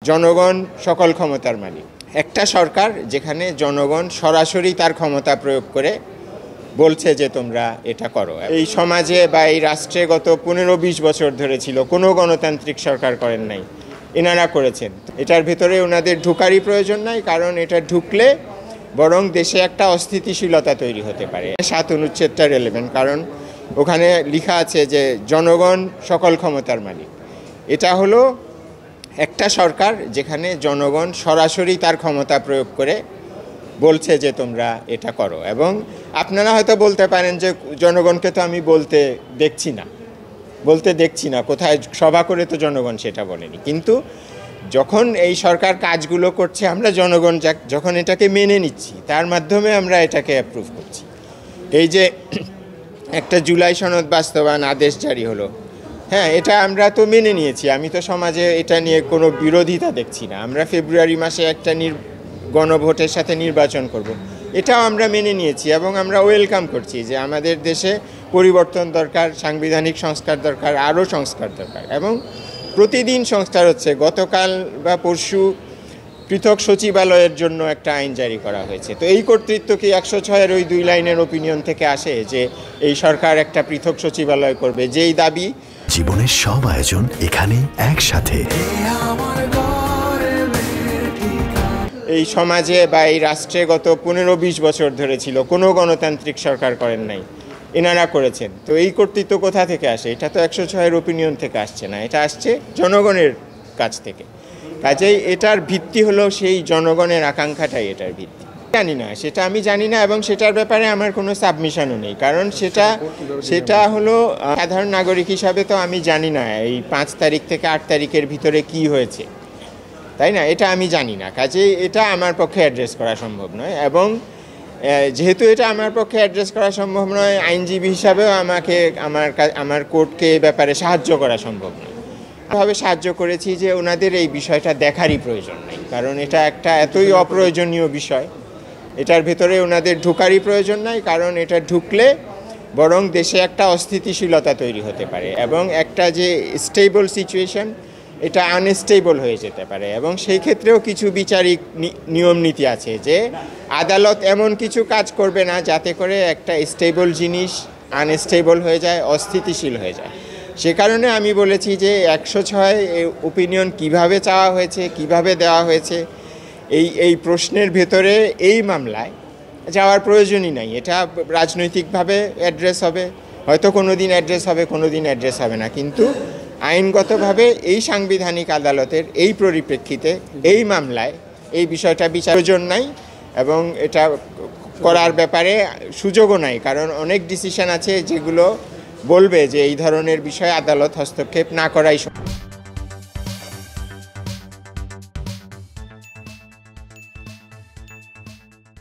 জনগণ সকল ক্ষমতার মালিক। একটা সরকার যেখানে জনগণ সরাসরি তার ক্ষমতা প্রয়োগ করে বলছে যে তোমরা এটা করো। এই সমাজে বা এই রাষ্ট্রে গত 15-20 বছর ধরে ছিল কোনো গণতান্ত্রিক সরকার করেন নাই, এনারা করেছেন। এটার ভেতরে ওনাদের ঢুকারই প্রয়োজন নাই, কারণ এটা ঢুকলে বরং দেশে একটা অস্থিতিশীলতা তৈরি হতে পারে। 7 অনুচ্ছেদটা রেলেভেন্ট, কারণ ওখানে লেখা আছে যে জনগণ সকল ক্ষমতার মালিক। এটা হলো একটা সরকার যেখানে জনগণ সরাসরি তার ক্ষমতা প্রয়োগ করে বলছে যে তোমরা এটা করো। এবং আপনারা হয়তো বলতে পারেন যে জনগণকে তো আমি বলতে দেখছি না, কোথায় সভা করে তো জনগণ সেটা বলেনি। কিন্তু যখন এই সরকার কাজগুলো করছে, আমরা জনগণ যখন এটাকে মেনে নিচ্ছি, তার মাধ্যমে আমরা এটাকে অ্যাপ্রুভ করছি। এই যে একটা জুলাই সনদ বাস্তবায়ন আদেশ জারি হলো, হ্যাঁ, এটা আমরা তো মেনে নিয়েছি। আমি তো সমাজে এটা নিয়ে কোনো বিরোধিতা দেখছি না। আমরা ফেব্রুয়ারি মাসে একটা গণভোটের সাথে নির্বাচন করব, এটাও আমরা মেনে নিয়েছি এবং আমরা ওয়েলকাম করছি যে আমাদের দেশে পরিবর্তন দরকার, সাংবিধানিক সংস্কার দরকার, আরও সংস্কার দরকার এবং প্রতিদিন সংস্কার হচ্ছে। গতকাল বা পরশু পৃথক সচিবালয়ের জন্য একটা আইন জারি করা হয়েছে। তো এই কর্তৃত্ব কি 106-এর ওই 2 লাইনের ওপিনিয়ন থেকে আসে যে এই সরকার একটা পৃথক সচিবালয় করবে, যেই দাবি জীবনের সব আয়োজন এখানে একসাথে। এই সমাজে বা এই রাষ্ট্রে গত 15-20 বছর ধরে ছিল কোনো গণতান্ত্রিক সরকার করেন নাই, এনারা করেছেন। তো এই কর্তৃত্ব কোথা থেকে আসে? এটা তো 106-এর ওপিনিয়ন থেকে আসছে না, এটা আসছে জনগণের কাছ থেকে। কাজেই এটার ভিত্তি হলো সেই জনগণের আকাঙ্ক্ষাটাই এটার ভিত্তি। সেটা আমি জানি না এবং সেটার ব্যাপারে আমার কোনো সাবমিশনও নেই, কারণ সেটা হলো সাধারণ নাগরিক হিসাবে তো আমি জানি না এই 5 তারিখ থেকে 8 তারিখের ভিতরে কি হয়েছে, তাই না? এটা আমি জানি না। কাজেই এটা আমার পক্ষে অ্যাড্রেস করা সম্ভব নয় এবং যেহেতু এটা আমার পক্ষে অ্যাড্রেস করা সম্ভব নয়, আইনজীবী হিসাবেও আমার কোর্টকে এই ব্যাপারে সাহায্য করা সম্ভব নয়। ভাবে সাহায্য করেছি যে ওনাদের এই বিষয়টা দেখারই প্রয়োজন নেই, কারণ এটা একটা এতই অপ্রয়োজনীয় বিষয়, এটার ভেতরে ওনাদের ঢুকারই প্রয়োজন নাই, কারণ এটা ঢুকলে বরং দেশে একটা অস্থিতিশীলতা তৈরি হতে পারে এবং একটা যে স্টেবল সিচুয়েশন, এটা আনস্টেবল হয়ে যেতে পারে। এবং সেই ক্ষেত্রেও কিছু বিচারিক নিয়ম নীতি আছে যে আদালত এমন কিছু কাজ করবে না যাতে করে একটা স্টেবল জিনিস আনস্টেবল হয়ে যায়, অস্থিতিশীল হয়ে যায়। সে কারণে আমি বলেছি যে 106 ওপিনিয়ন কিভাবে চাওয়া হয়েছে, কিভাবে দেওয়া হয়েছে, এই প্রশ্নের ভেতরে এই মামলায় যাওয়ার প্রয়োজনই নাই। এটা রাজনৈতিকভাবে অ্যাড্রেস হবে, হয়তো কোনো দিন অ্যাড্রেস হবে, কোনো দিন অ্যাড্রেস হবে না, কিন্তু আইনগতভাবে এই সাংবিধানিক আদালতের এই পরিপ্রেক্ষিতে এই মামলায় এই বিষয়টা বিচার প্রয়োজন নাই এবং এটা করার ব্যাপারে সুযোগও নাই, কারণ অনেক ডিসিশন আছে যেগুলো বলবে যে এই ধরনের বিষয়ে আদালত হস্তক্ষেপ না করাই